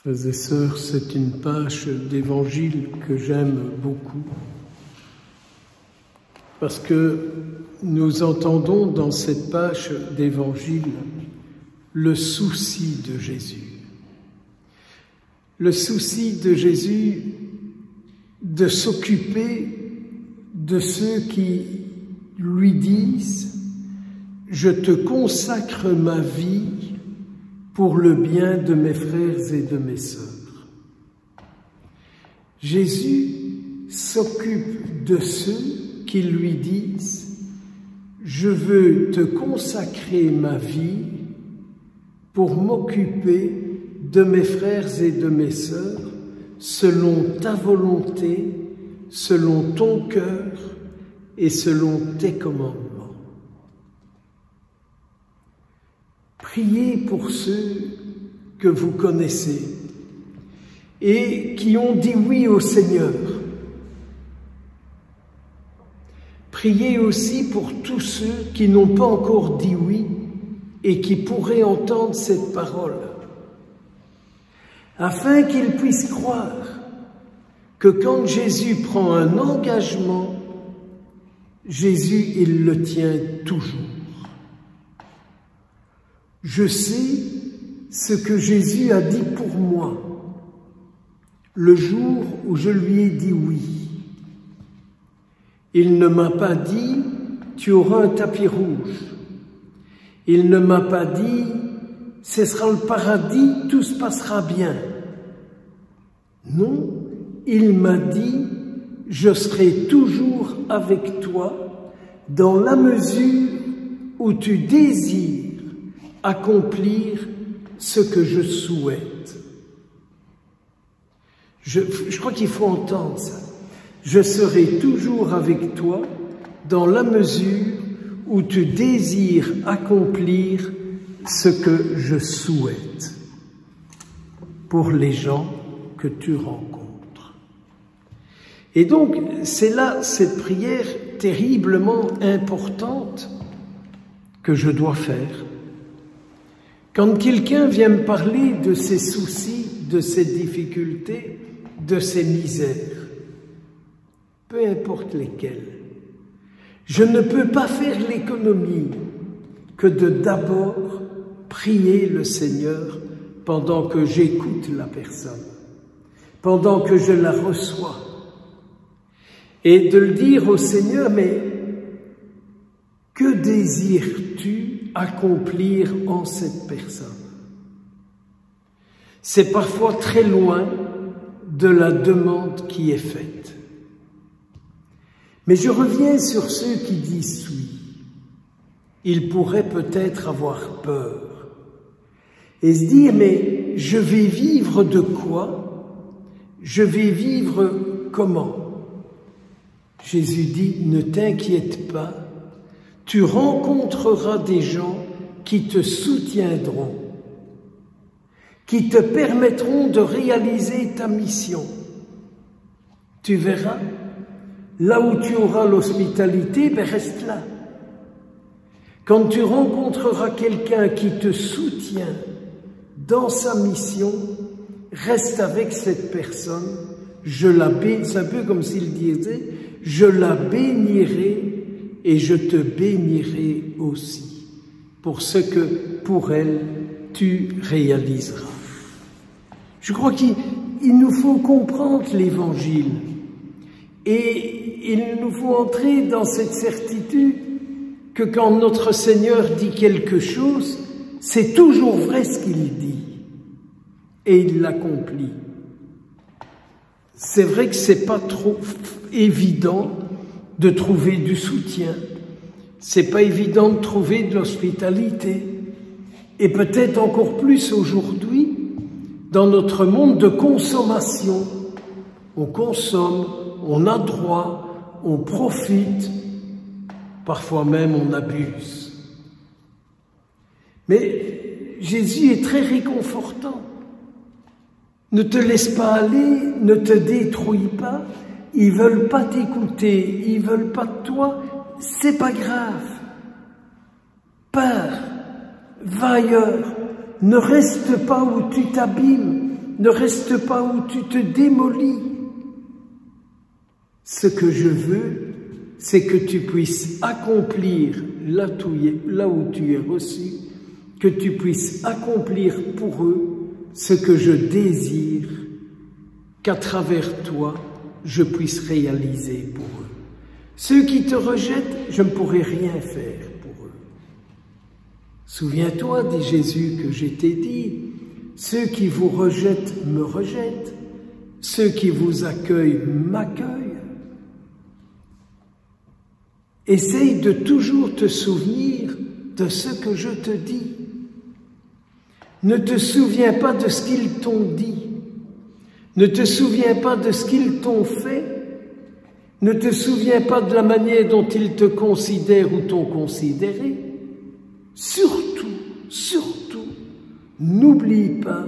Frères et sœurs, c'est une page d'évangile que j'aime beaucoup, parce que nous entendons dans cette page d'évangile le souci de Jésus. Le souci de Jésus de s'occuper de ceux qui lui disent « Je te consacre ma vie pour le bien de mes frères et de mes sœurs ». Jésus s'occupe de ceux qui lui disent « Je veux te consacrer ma vie pour m'occuper de mes frères et de mes sœurs selon ta volonté, selon ton cœur et selon tes commandements. » Priez pour ceux que vous connaissez et qui ont dit oui au Seigneur. Priez aussi pour tous ceux qui n'ont pas encore dit oui et qui pourraient entendre cette parole, afin qu'ils puissent croire que quand Jésus prend un engagement, Jésus, il le tient toujours. Je sais ce que Jésus a dit pour moi le jour où je lui ai dit oui. Il ne m'a pas dit « tu auras un tapis rouge ». Il ne m'a pas dit « ce sera le paradis, tout se passera bien ». Non, il m'a dit « je serai toujours avec toi dans la mesure où tu désires accomplir ce que je souhaite ». Je crois qu'il faut entendre ça. Je serai toujours avec toi dans la mesure où tu désires accomplir ce que je souhaite pour les gens que tu rencontres. Et donc, c'est là cette prière terriblement importante que je dois faire. Quand quelqu'un vient me parler de ses soucis, de ses difficultés, de ses misères, peu importe lesquelles, je ne peux pas faire l'économie que de d'abord prier le Seigneur pendant que j'écoute la personne, pendant que je la reçois, et de le dire au Seigneur, mais que désires-tu accomplir en cette personne? C'est parfois très loin de la demande qui est faite. Mais je reviens sur ceux qui disent oui. Ils pourraient peut-être avoir peur et se dire, mais je vais vivre de quoi? Je vais vivre comment? Jésus dit, ne t'inquiète pas, tu rencontreras des gens qui te soutiendront, qui te permettront de réaliser ta mission. Tu verras, là où tu auras l'hospitalité, ben reste là. Quand tu rencontreras quelqu'un qui te soutient dans sa mission, reste avec cette personne. Je la bénis, c'est un peu comme s'il disait, je la bénirai et je te bénirai aussi pour ce que pour elle tu réaliseras. Je crois qu'il nous faut comprendre l'Évangile et il nous faut entrer dans cette certitude que quand notre Seigneur dit quelque chose, c'est toujours vrai ce qu'il dit et il l'accomplit. C'est vrai que c'est pas trop évident de trouver du soutien, c'est pas évident de trouver de l'hospitalité, et peut-être encore plus aujourd'hui, dans notre monde de consommation. On consomme, on a droit, on profite, parfois même on abuse. Mais Jésus est très réconfortant. Ne te laisse pas aller, ne te détruis pas. Ils veulent pas t'écouter, ils veulent pas de toi. C'est pas grave. Pars, va ailleurs. Ne reste pas où tu t'abîmes. ne reste pas où tu te démolis. Ce que je veux, c'est que tu puisses accomplir là où tu es reçu, que tu puisses accomplir pour eux ce que je désire, qu'à travers toi, je puisse réaliser pour eux. Ceux qui te rejettent, je ne pourrai rien faire pour eux. Souviens-toi, dit Jésus, que je t'ai dit, ceux qui vous rejettent me rejettent, ceux qui vous accueillent m'accueillent. Essaye de toujours te souvenir de ce que je te dis. Ne te souviens pas de ce qu'ils t'ont dit. Ne te souviens pas de ce qu'ils t'ont fait. Ne te souviens pas de la manière dont ils te considèrent ou t'ont considéré. Surtout, n'oublie pas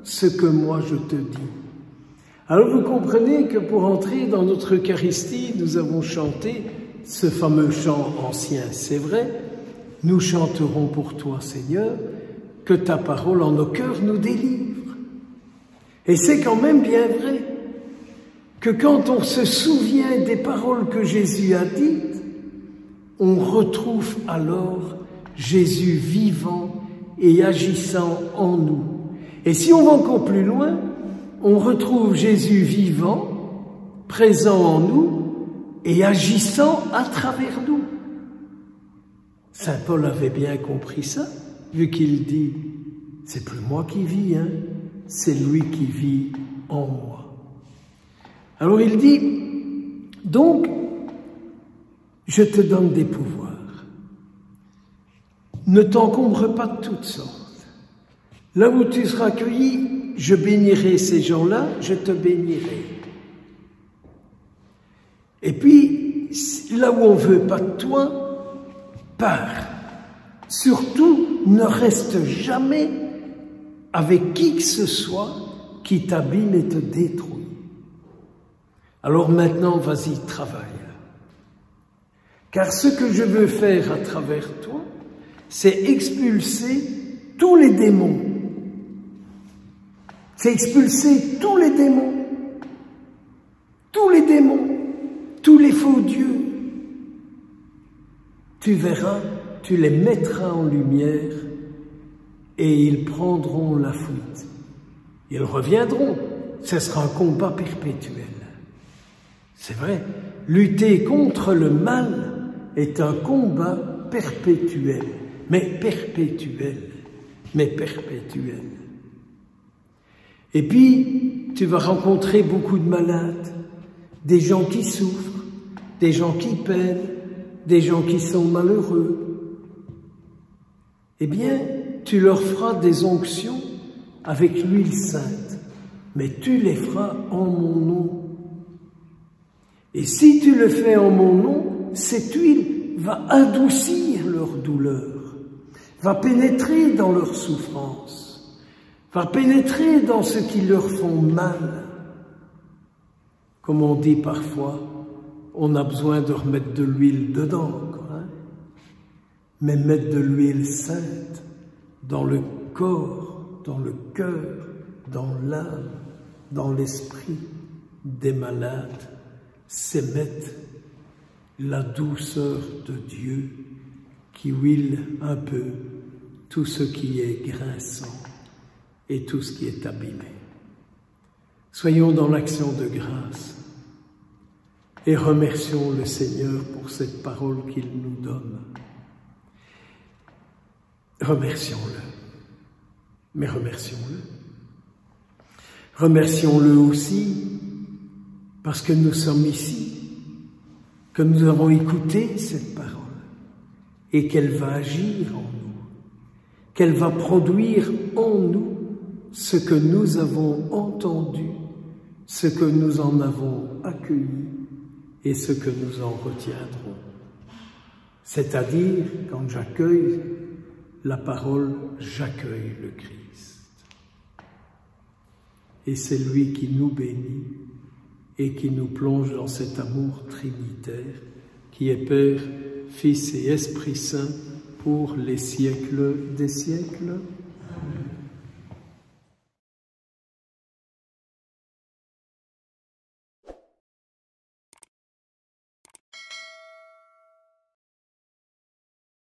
ce que moi je te dis. Alors vous comprenez que pour entrer dans notre Eucharistie, nous avons chanté ce fameux chant ancien. C'est vrai, nous chanterons pour toi, Seigneur, que ta parole en nos cœurs nous délivre. Et c'est quand même bien vrai que quand on se souvient des paroles que Jésus a dites, on retrouve alors Jésus vivant et agissant en nous. Et si on va encore plus loin, on retrouve Jésus vivant, présent en nous et agissant à travers nous. Saint Paul avait bien compris ça, vu qu'il dit « c'est plus moi qui vis, hein, c'est lui qui vit en moi ». Alors il dit « donc, je te donne des pouvoirs. Ne t'encombre pas de toutes sortes. Là où tu seras accueilli, je bénirai ces gens-là, je te bénirai. Et puis, là où on veut pas de toi, pars. Surtout, ne reste jamais avec qui que ce soit qui t'abîme et te détruit. Alors maintenant, vas-y, travaille. Car ce que je veux faire à travers toi, c'est expulser tous les démons. C'est expulser tous les démons. Tous les démons. Tous les faux dieux. Tu verras, tu les mettras en lumière et ils prendront la fuite. Ils reviendront. Ce sera un combat perpétuel. C'est vrai, lutter contre le mal est un combat perpétuel, mais perpétuel. Et puis, tu vas rencontrer beaucoup de malades, des gens qui souffrent, des gens qui peinent, des gens qui sont malheureux. Eh bien, tu leur feras des onctions avec l'huile sainte, mais tu les feras en mon nom. Et si tu le fais en mon nom, cette huile va adoucir leur douleur, va pénétrer dans leur souffrance, va pénétrer dans ce qui leur font mal. Comme on dit parfois, on a besoin de remettre de l'huile dedans, quoi, hein? Mais mettre de l'huile sainte dans le corps, dans le cœur, dans l'âme, dans l'esprit des malades, c'est mettre la douceur de Dieu qui huile un peu tout ce qui est grinçant et tout ce qui est abîmé. Soyons dans l'action de grâce et remercions le Seigneur pour cette parole qu'il nous donne. Remercions-le, mais remercions-le. Remercions-le aussi parce que nous sommes ici, que nous avons écouté cette parole et qu'elle va agir en nous, qu'elle va produire en nous ce que nous avons entendu, ce que nous en avons accueilli et ce que nous en retiendrons. C'est-à-dire, quand j'accueille la parole, j'accueille le Christ. Et c'est lui qui nous bénit et qui nous plonge dans cet amour trinitaire qui est Père, Fils et Esprit Saint pour les siècles des siècles.